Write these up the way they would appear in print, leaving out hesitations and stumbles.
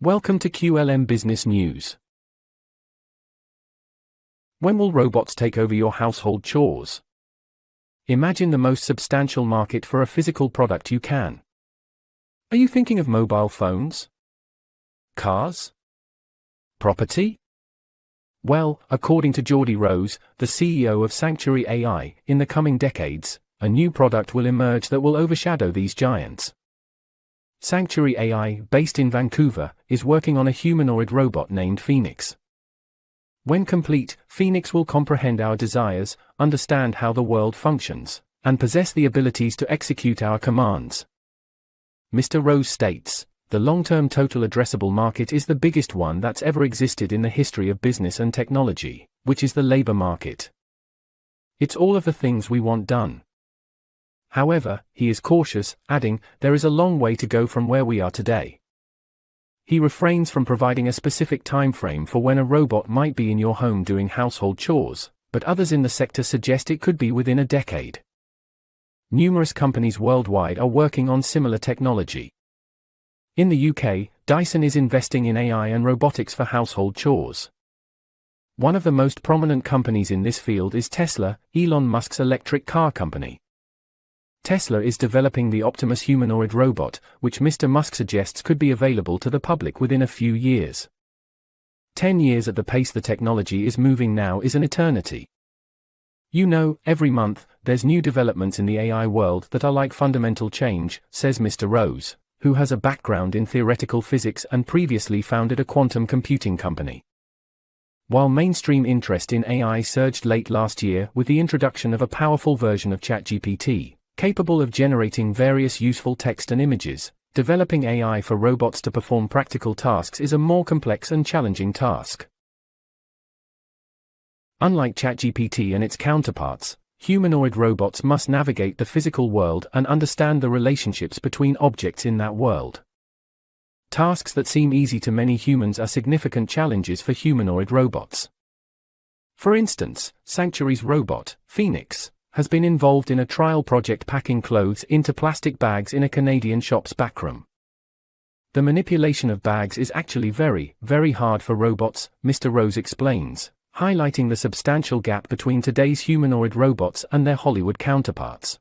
Welcome to QLM Business News. When will robots take over your household chores? Imagine the most substantial market for a physical product you can. Are you thinking of mobile phones? Cars? Property? Well, according to Geordie Rose, the CEO of Sanctuary AI, in the coming decades, a new product will emerge that will overshadow these giants. Sanctuary AI, based in Vancouver, is working on a humanoid robot named Phoenix. When complete, Phoenix will comprehend our desires, understand how the world functions, and possess the abilities to execute our commands. Mr. Rose states, the long-term total addressable market is the biggest one that's ever existed in the history of business and technology, which is the labor market. It's all of the things we want done. However, he is cautious, adding, there is a long way to go from where we are today. He refrains from providing a specific time frame for when a robot might be in your home doing household chores, but others in the sector suggest it could be within a decade. Numerous companies worldwide are working on similar technology. In the UK, Dyson is investing in AI and robotics for household chores. One of the most prominent companies in this field is Tesla, Elon Musk's electric car company. Tesla is developing the Optimus humanoid robot, which Mr. Musk suggests could be available to the public within a few years. 10 years at the pace the technology is moving now is an eternity. You know, every month, there's new developments in the AI world that are like fundamental change, says Mr. Rose, who has a background in theoretical physics and previously founded a quantum computing company. While mainstream interest in AI surged late last year with the introduction of a powerful version of ChatGPT, capable of generating various useful text and images, developing AI for robots to perform practical tasks is a more complex and challenging task. Unlike ChatGPT and its counterparts, humanoid robots must navigate the physical world and understand the relationships between objects in that world. Tasks that seem easy to many humans are significant challenges for humanoid robots. For instance, Sanctuary's robot, Phoenix, has been involved in a trial project packing clothes into plastic bags in a Canadian shop's backroom. The manipulation of bags is actually very, very hard for robots, Mr. Rose explains, highlighting the substantial gap between today's humanoid robots and their Hollywood counterparts.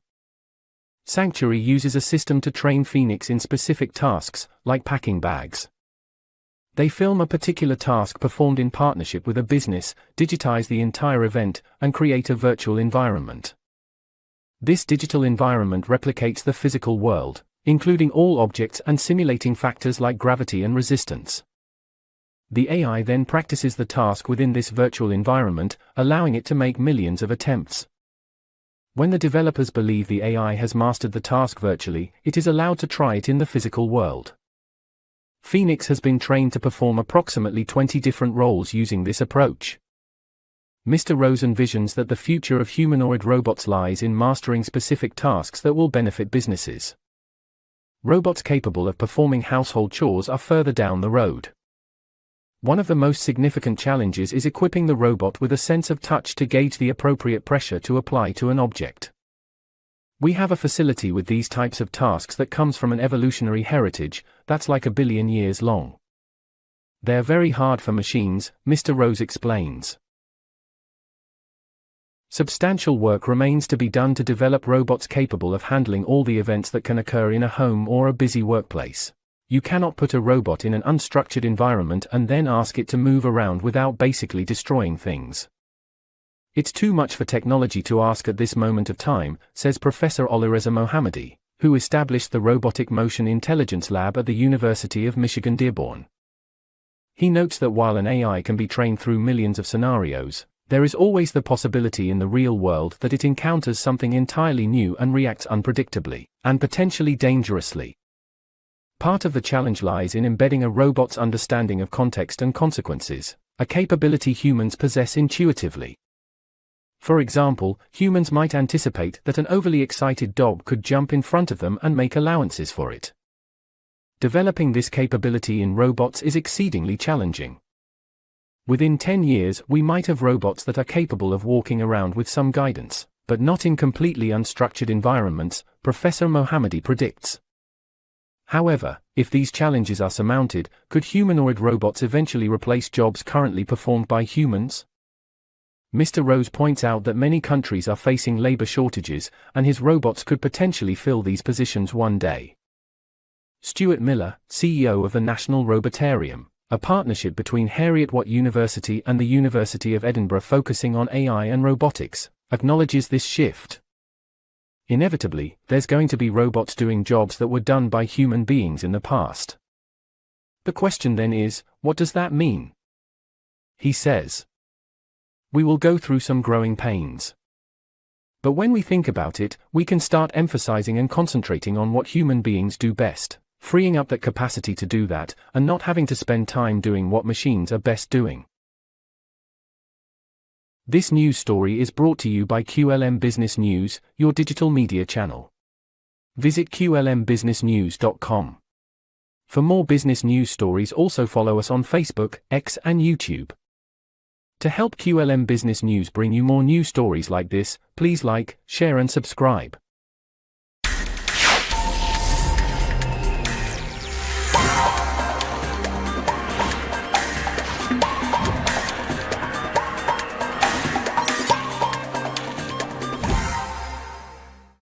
Sanctuary uses a system to train Phoenix in specific tasks, like packing bags. They film a particular task performed in partnership with a business, digitize the entire event, and create a virtual environment. This digital environment replicates the physical world, including all objects and simulating factors like gravity and resistance. The AI then practices the task within this virtual environment, allowing it to make millions of attempts. When the developers believe the AI has mastered the task virtually, it is allowed to try it in the physical world. Phoenix has been trained to perform approximately 20 different roles using this approach. Mr. Rose envisions that the future of humanoid robots lies in mastering specific tasks that will benefit businesses. Robots capable of performing household chores are further down the road. One of the most significant challenges is equipping the robot with a sense of touch to gauge the appropriate pressure to apply to an object. We have a facility with these types of tasks that comes from an evolutionary heritage that's like 1 billion years long. They're very hard for machines, Mr. Rose explains. Substantial work remains to be done to develop robots capable of handling all the events that can occur in a home or a busy workplace. You cannot put a robot in an unstructured environment and then ask it to move around without basically destroying things. It's too much for technology to ask at this moment of time, says Professor Alireza Mohammadi, who established the Robotic Motion Intelligence Lab at the University of Michigan Dearborn. He notes that while an AI can be trained through millions of scenarios, there is always the possibility in the real world that it encounters something entirely new and reacts unpredictably, and potentially dangerously. Part of the challenge lies in embedding a robot's understanding of context and consequences, a capability humans possess intuitively. For example, humans might anticipate that an overly excited dog could jump in front of them and make allowances for it. Developing this capability in robots is exceedingly challenging. Within 10 years, we might have robots that are capable of walking around with some guidance, but not in completely unstructured environments, Professor Mohammadi predicts. However, if these challenges are surmounted, could humanoid robots eventually replace jobs currently performed by humans? Mr. Rose points out that many countries are facing labor shortages, and his robots could potentially fill these positions one day. Stuart Miller, CEO of the National Robotarium, a partnership between Heriot-Watt University and the University of Edinburgh focusing on AI and robotics, acknowledges this shift. Inevitably, there's going to be robots doing jobs that were done by human beings in the past. The question then is, what does that mean? He says, we will go through some growing pains. But when we think about it, we can start emphasizing and concentrating on what human beings do best, freeing up that capacity to do that, and not having to spend time doing what machines are best doing. This news story is brought to you by QLM Business News, your digital media channel. Visit qlmbusinessnews.com. For more business news stories, also follow us on Facebook, X, and YouTube. To help QLM Business News bring you more news stories like this, please like, share, and subscribe.